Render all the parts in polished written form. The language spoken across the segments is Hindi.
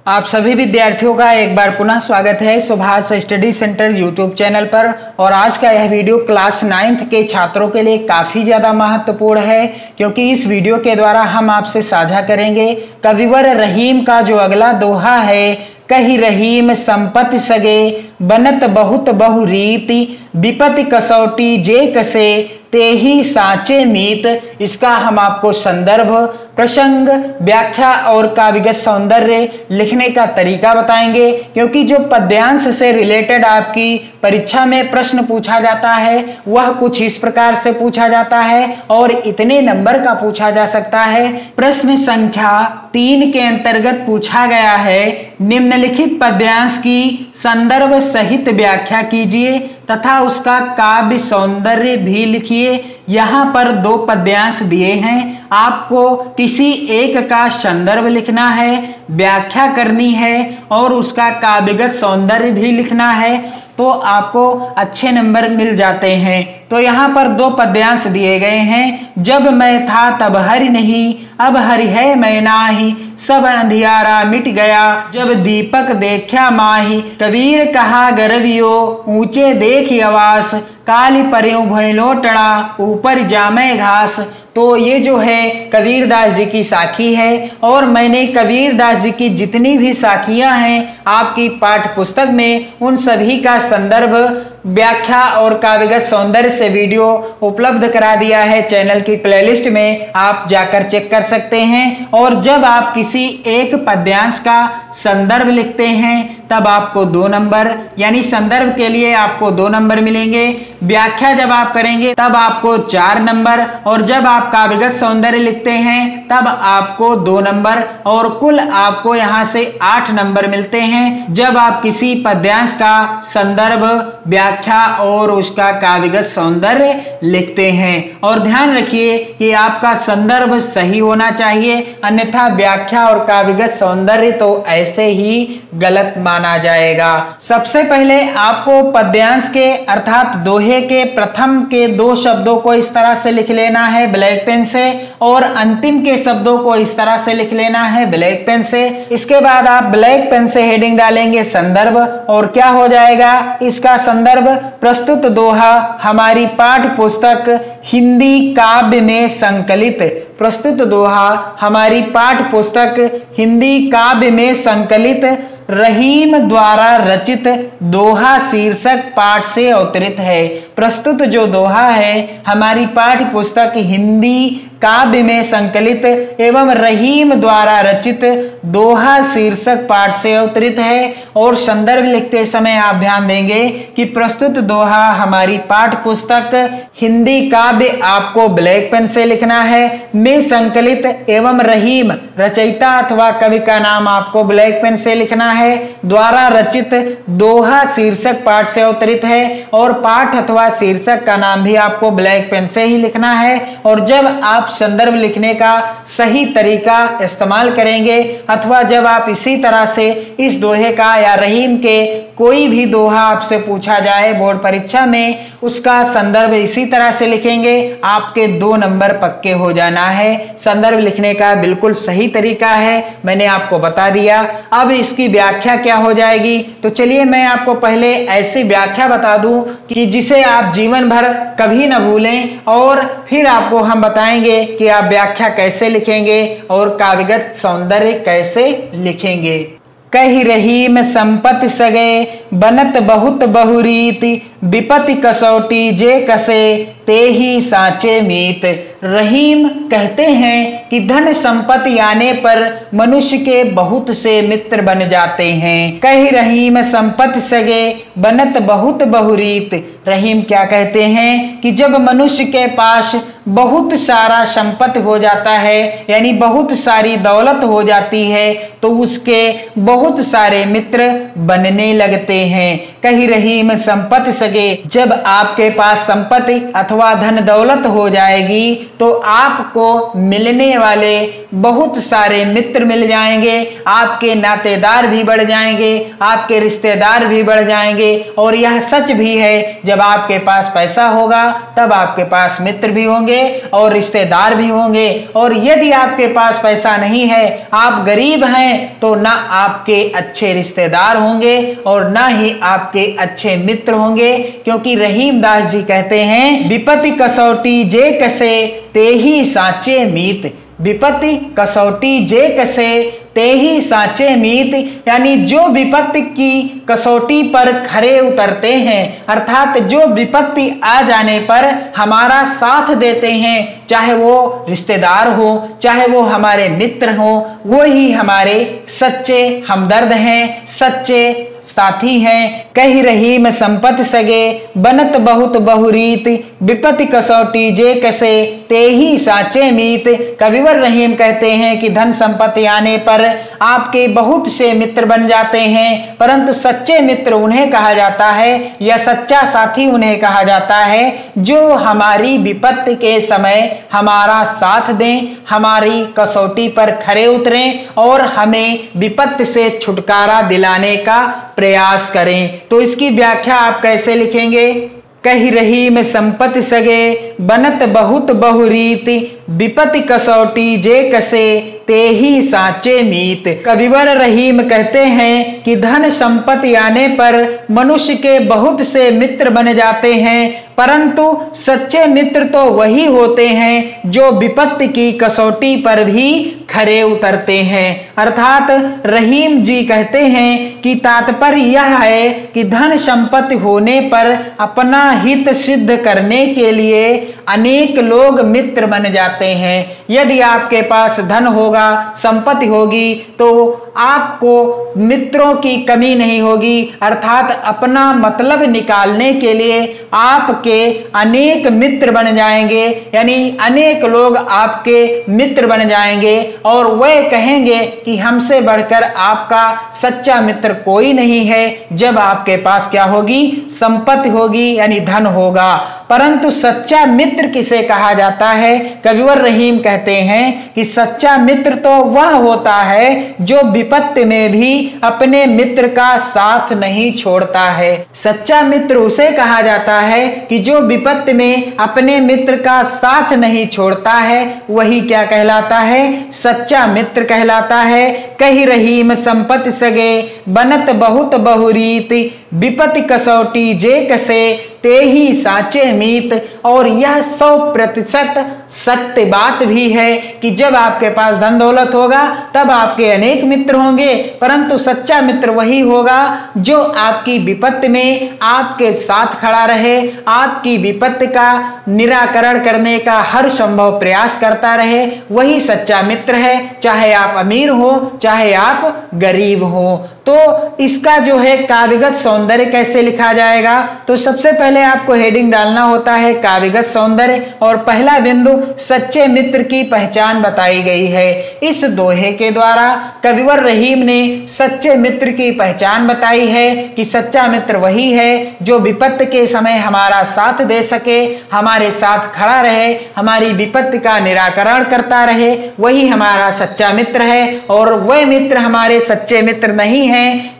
आप सभी विद्यार्थियों का एक बार पुनः स्वागत है Subhash study centre YouTube channel पर। और आज का यह वीडियो क्लास 9th के छात्रों के लिए काफ़ी ज़्यादा महत्वपूर्ण है, क्योंकि इस वीडियो के द्वारा हम आपसे साझा करेंगे कविवर रहीम का जो अगला दोहा है, कही रहीम संपत्ति सगे बनत बहुत बहुरीति विपत्ति कसौटी जे कसे ते ही साचे मीत। इसका हम आपको संदर्भ, प्रसंग, व्याख्या और काव्यगत सौंदर्य लिखने का तरीका बताएंगे, क्योंकि जो पद्यांश से रिलेटेड आपकी परीक्षा में प्रश्न पूछा जाता है वह कुछ इस प्रकार से पूछा जाता है और इतने नंबर का पूछा जा सकता है। प्रश्न संख्या 3 के अंतर्गत पूछा गया है, निम्नलिखित पद्यांश की संदर्भ सहित व्याख्या कीजिए तथा उसका काव्य सौंदर्य भी लिखिए। यहाँ पर 2 पद्यांश दिए हैं, आपको किसी एक का संदर्भ लिखना है, व्याख्या करनी है और उसका काव्यगत सौंदर्य भी लिखना है, तो आपको अच्छे नंबर मिल जाते हैं। तो यहाँ पर 2 पद्यांश दिए गए हैं। जब मैं था तब हरि नहीं, अब हरि है मैं नाही, सब अंधियारा मिट गया जब दीपक देखा माही। कबीर कहा गर्वियो ऊंचे देखी आवास, काली पर्यों भैलो टड़ा ऊपर जामे घास। तो ये जो है कबीरदास जी की साखी है, और मैंने कबीरदास जी की जितनी भी साखियां हैं आपकी पाठ्य पुस्तक में उन सभी का संदर्भ, व्याख्या और काव्यगत सौंदर्य से वीडियो उपलब्ध करा दिया है। चैनल की प्लेलिस्ट में आप जाकर चेक कर सकते हैं। और जब आप किसी एक पद्यांश का संदर्भ लिखते हैं तब आपको 2 नंबर, यानी संदर्भ के लिए आपको 2 नंबर मिलेंगे। व्याख्या जब आप करेंगे तब आपको 4 नंबर, और जब आप काव्यगत सौंदर्य लिखते हैं तब आपको 2 नंबर, और कुल आपको यहाँ से 8 नंबर मिलते हैं जब आप किसी पद्यांश का संदर्भ, व्याख्या और उसका काव्यगत सौंदर्य लिखते हैं। और ध्यान रखिए कि आपका संदर्भ सही होना चाहिए, अन्यथा व्याख्या और काव्यगत सौंदर्य तो ऐसे ही गलत माना जाएगा। सबसे पहले आपको पद्यांश के अर्थात दोहे के प्रथम के 2 शब्दों को इस तरह से लिख लेना है ब्लैक पेन से, और अंतिम के शब्दों को इस तरह से लिख लेना है ब्लैक पेन से। इसके बाद आप ब्लैक पेन से हेडिंग डालेंगे संदर्भ, और क्या हो जाएगा इसका संदर्भ, प्रस्तुत दोहा हमारी पाठ्य पुस्तक हिंदी काव्य में संकलित। प्रस्तुत दोहा हमारी पाठ्य पुस्तक हिंदी काव्य में संकलित रहीम द्वारा रचित दोहा शीर्षक पाठ से अवतरित है। प्रस्तुत जो दोहा है हमारी पाठ्य पुस्तक हिंदी काव्य में संकलित एवं रहीम द्वारा रचित दोहा शीर्षक पाठ से अवतरित है। और संदर्भ लिखते समय आप ध्यान देंगे कि प्रस्तुत दोहा हमारी पाठ्य पुस्तक हिंदी काव्य आपको ब्लैक पेन से लिखना है, में संकलित एवं रहीम रचयिता अथवा कवि का नाम आपको ब्लैक पेन से लिखना है, द्वारा रचित दोहा शीर्षक पाठ से अवतरित है, और पाठ अथवा शीर्षक का नाम भी आपको ब्लैक पेन से ही लिखना है। और जब आप संदर्भ लिखने का सही तरीका इस्तेमाल करेंगे अथवा जब आप इसी तरह से इस दोहे का या रहीम के कोई भी दोहा आपसे पूछा जाए बोर्ड परीक्षा में, उसका संदर्भ इसी तरह से लिखेंगे, आपके 2 नंबर पक्के हो जाना है। संदर्भ लिखने का बिल्कुल सही तरीका है, मैंने आपको बता दिया। अब इसकी व्याख्या क्या हो जाएगी, तो चलिए मैं आपको पहले ऐसी व्याख्या बता दूं कि जिसे आप जीवन भर कभी न भूलें, और फिर आपको हम बताएंगे कि आप व्याख्या कैसे लिखेंगे और काव्यगत सौंदर्य कैसे लिखेंगे। कही रहीम संपत्ति सगे बनत बहुत बहुरीति विपत्ति कसौटी जे कसे ते ही साचे मीत। रहीम कहते हैं कि धन संपत्ति आने पर मनुष्य के बहुत से मित्र बन जाते हैं। कही रहीम संपत्ति सगे बनत बहुत बहुरीत। रहीम क्या कहते हैं कि जब मनुष्य के पास बहुत सारा संपत्ति हो जाता है, यानी बहुत सारी दौलत हो जाती है, तो उसके बहुत सारे मित्र बनने लगते हैं। कही रहीम संपत्ति सगे। जब आपके पास संपत्ति अथवा धन दौलत हो जाएगी तो आपको मिलने वाले बहुत सारे मित्र मिल जाएंगे, आपके नातेदार भी बढ़ जाएंगे, आपके रिश्तेदार भी बढ़ जाएंगे। और यह सच भी है, जब आपके पास पैसा होगा तब आपके पास मित्र भी होंगे और रिश्तेदार भी होंगे। और यदि आपके पास पैसा नहीं है, आप गरीब हैं, तो ना आपके अच्छे रिश्तेदार होंगे और ना ही आपके अच्छे मित्र होंगे। क्योंकि रहीमदास जी कहते हैं, विपत्ति कसौटी जे कसे ते ही साचे मीत। विपत्ति कसौटी जे कसे ते ही साचे मीत, यानी जो विपत्ति की कसौटी पर खरे उतरते हैं, अर्थात जो विपत्ति आ जाने पर हमारा साथ देते हैं, चाहे वो रिश्तेदार हो, चाहे वो हमारे मित्र हो, वो ही हमारे सच्चे हमदर्द हैं, सच्चे साथी हैं। कही रहीम संपत्ति सगे बनत बहुत बहुरीत, विपत्ति कसौटी जे कसे ते ही साचे मीत। कविवर रहीम कहते हैं कि धन संपत्ति आने पर आपके बहुत से मित्र बन जाते हैं, परंतु सच्चे मित्र उन्हें कहा जाता है या सच्चा साथी उन्हें कहा जाता है जो हमारी विपत्ति के समय हमारा साथ दें, हमारी कसौटी पर खरे उतरें और हमें विपत्ति से छुटकारा दिलाने का प्रयास करें। तो इसकी व्याख्या आप कैसे लिखेंगे? कही रहीम संपत्ति सगे बनत बहुत बहुरीति, विपत्ति कसौटी जे कसे ते ही साचे मीत। कविवर रहीम कहते हैं कि धन संपत्ति आने पर मनुष्य के बहुत से मित्र बन जाते हैं, परंतु सच्चे मित्र तो वही होते हैं जो विपत्ति की कसौटी पर भी खरे उतरते हैं। अर्थात रहीम जी कहते हैं कि तात्पर्य यह है कि धन संपत्ति होने पर अपना हित सिद्ध करने के लिए अनेक लोग मित्र बन जाते हैं। यदि आपके पास धन होगा, संपत्ति होगी, तो आपको मित्रों की कमी नहीं होगी। अर्थात अपना मतलब निकालने के लिए आपके अनेक मित्र बन जाएंगे, यानी अनेक लोग आपके मित्र बन जाएंगे और वह कहेंगे कि हमसे बढ़कर आपका सच्चा मित्र कोई नहीं है। जब आपके पास क्या होगी? संपत्ति होगी, यानी धन होगा। परंतु सच्चा मित्र किसे कहा जाता है? कविवर रहीम कहते हैं कि सच्चा मित्र तो वह होता है जो विपत्ति में भी अपने मित्र का साथ नहीं छोड़ता है। सच्चा मित्र उसे कहा जाता है कि जो विपत्ति में अपने मित्र का साथ नहीं छोड़ता है, वही क्या कहलाता है? सच्चा मित्र कहलाता है। कही रहीम संपत्ति सगे बनत बहुत बहुरीति, विपत्ति कसौटी जे कसे ते ही साचे मीत। और यह 100% सत्य बात भी है कि जब आपके पास धन दौलत होगा तब आपके अनेक मित्र होंगे, परंतु सच्चा मित्र वही होगा जो आपकी विपत्ति में आपके साथ खड़ा रहे, आपकी विपत्ति का निराकरण करने का हर संभव प्रयास करता रहे। वही सच्चा मित्र है, चाहे आप अमीर हो, चाहे आप गरीब हो। तो इसका जो है काव्यगत सौंदर्य कैसे लिखा जाएगा? तो सबसे पहले आपको हेडिंग डालना होता है काव्यगत सौंदर्य, और पहला बिंदु सच्चे मित्र की पहचान बताई गई है। इस दोहे के द्वारा कविवर रहीम ने सच्चे मित्र की पहचान बताई है कि सच्चा मित्र वही है जो विपत्ति के समय हमारा साथ दे सके, हमारे साथ खड़ा रहे, हमारी विपत्ति का निराकरण करता रहे, वही हमारा सच्चा मित्र है। और वह मित्र हमारे सच्चे मित्र नहीं हैं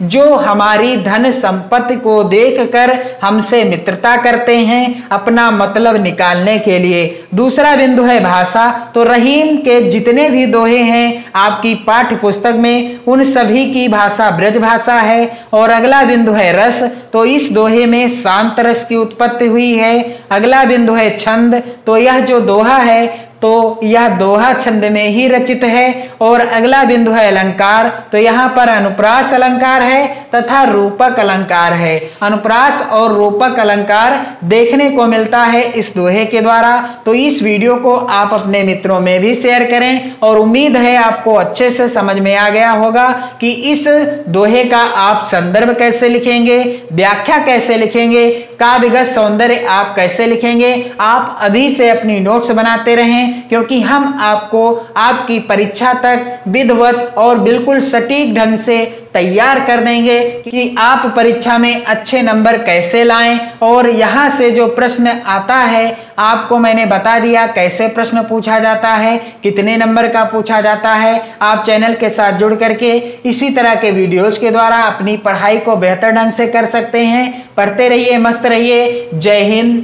जो हमारी धन संपत्ति को देखकर हमसे मित्रता करते हैं अपना मतलब निकालने के लिए। दूसरा बिंदु है भाषा। तो रहीम के जितने भी दोहे हैं आपकी पाठ्य पुस्तक में, उन सभी की भाषा ब्रज भाषा है। और अगला बिंदु है रस। तो इस दोहे में शांत रस की उत्पत्ति हुई है। अगला बिंदु है छंद। तो यह जो दोहा है तो यह दोहा छंद में ही रचित है। और अगला बिंदु है अलंकार। तो यहाँ पर अनुप्रास अलंकार है तथा रूपक अलंकार है। अनुप्रास और रूपक अलंकार देखने को मिलता है इस दोहे के द्वारा। तो इस वीडियो को आप अपने मित्रों में भी शेयर करें और उम्मीद है आपको अच्छे से समझ में आ गया होगा कि इस दोहे का आप संदर्भ कैसे लिखेंगे, व्याख्या कैसे लिखेंगे, काव्यगत सौंदर्य आप कैसे लिखेंगे। आप अभी से अपनी नोट्स बनाते रहें क्योंकि हम आपको आपकी परीक्षा तक विधिवत और बिल्कुल सटीक ढंग से तैयार कर देंगे कि आप परीक्षा में अच्छे नंबर कैसे लाएं। और यहां से जो प्रश्न आता है आपको मैंने बता दिया कैसे प्रश्न पूछा जाता है, कितने नंबर का पूछा जाता है। आप चैनल के साथ जुड़ करके इसी तरह के वीडियोस के द्वारा अपनी पढ़ाई को बेहतर ढंग से कर सकते हैं। पढ़ते रहिए, मस्त रहिए। जय हिंद।